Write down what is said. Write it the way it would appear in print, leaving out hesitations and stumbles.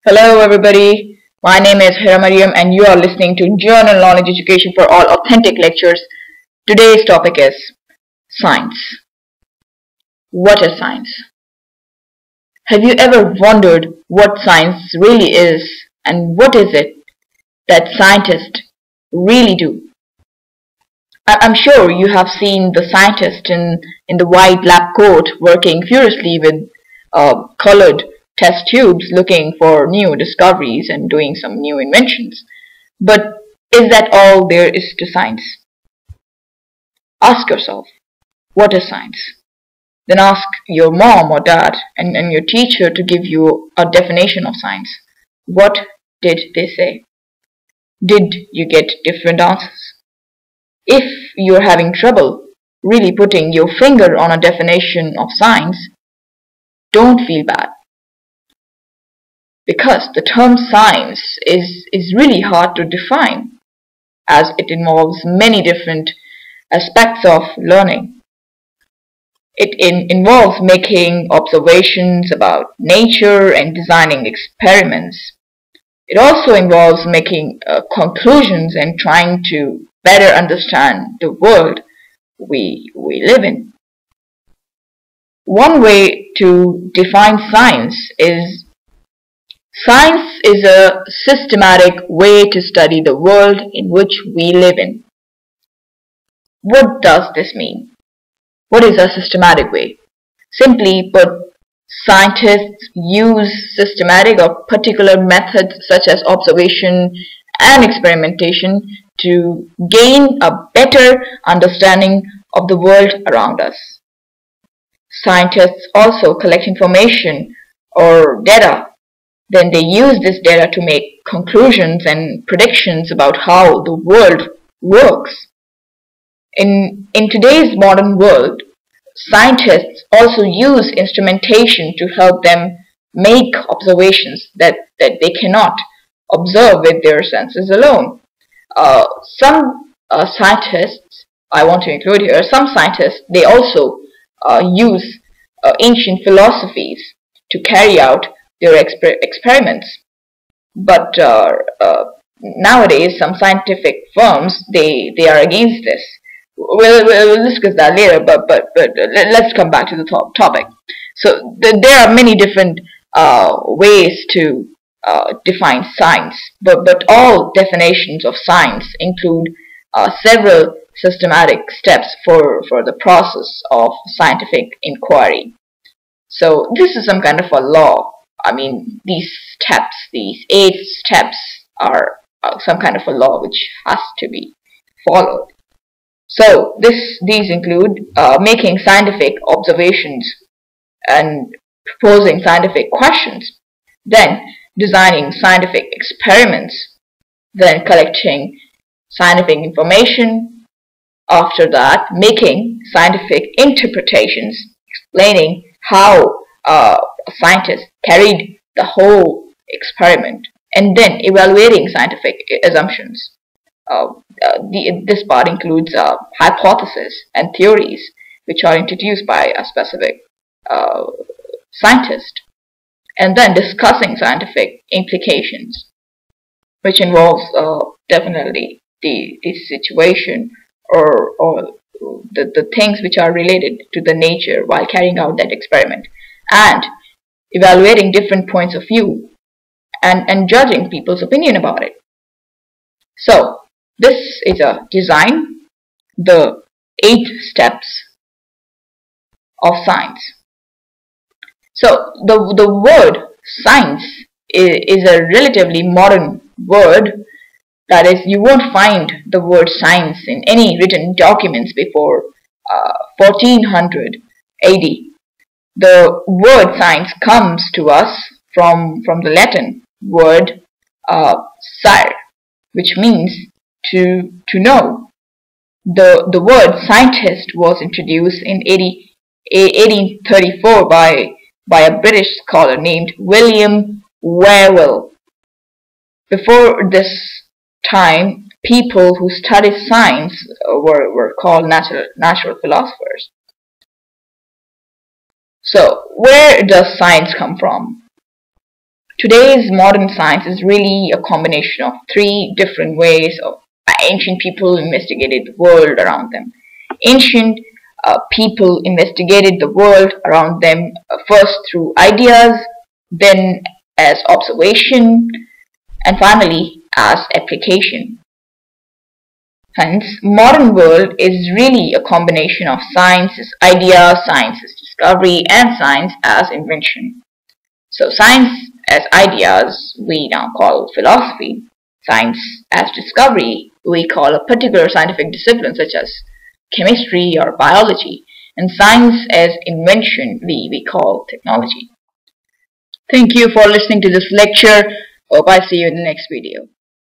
Hello everybody, my name is Hira Mariam and you are listening to Journal Knowledge Education for All Authentic Lectures. Today's topic is science. What is science? Have you ever wondered what science really is and what is it that scientists really do? I'm sure you have seen the scientist in the white lab coat working furiously with colored test tubes looking for new discoveries and doing some new inventions. But is that all there is to science? Ask yourself, what is science? Then ask your mom or dad and your teacher to give you a definition of science. What did they say? Did you get different answers? If you're having trouble really putting your finger on a definition of science, don't feel bad. Because the term science is really hard to define, as it involves many different aspects of learning. It involves making observations about nature and designing experiments. It also involves making conclusions and trying to better understand the world we live in. One way to define science is science is a systematic way to study the world in which we live in. What does this mean? What is a systematic way? Simply put, scientists use systematic or particular methods such as observation and experimentation to gain a better understanding of the world around us. Scientists also collect information or data. Then they use this data to make conclusions and predictions about how the world works. In today's modern world, scientists also use instrumentation to help them make observations that they cannot observe with their senses alone. Some scientists, I want to include here, some scientists, they also use ancient philosophies to carry out their experiments. But nowadays, some scientific firms, they are against this. We'll discuss that later, but let's come back to the topic. So there are many different ways to define science, but all definitions of science include several systematic steps for the process of scientific inquiry. So this is some kind of a law. I mean, these 8 steps are some kind of a law which has to be followed. So these include making scientific observations and proposing scientific questions, then designing scientific experiments, then collecting scientific information, after that making scientific interpretations, explaining how a scientist carried the whole experiment, and then evaluating scientific assumptions. This part includes hypotheses and theories which are introduced by a specific scientist, and then discussing scientific implications, which involves definitely the situation or the things which are related to the nature while carrying out that experiment, and evaluating different points of view and judging people's opinion about it. So this is a design, the 8 steps of science. So the word science is a relatively modern word. That is, you won't find the word science in any written documents before 1400 AD. The word science comes to us from the Latin word scire, which means to know. The word scientist was introduced in 1834 by a British scholar named William Whewell. Before this time, people who studied science were called natural philosophers. So where does science come from? Today's modern science is really a combination of three different ways of ancient people investigated the world around them. Ancient people investigated the world around them first through ideas, then as observation, and finally as application. Hence, modern world is really a combination of science as idea, science as discovery, and science as invention. So science as ideas we now call philosophy. Science as discovery we call a particular scientific discipline such as chemistry or biology. And science as invention we call technology. Thank you for listening to this lecture. Hope I see you in the next video.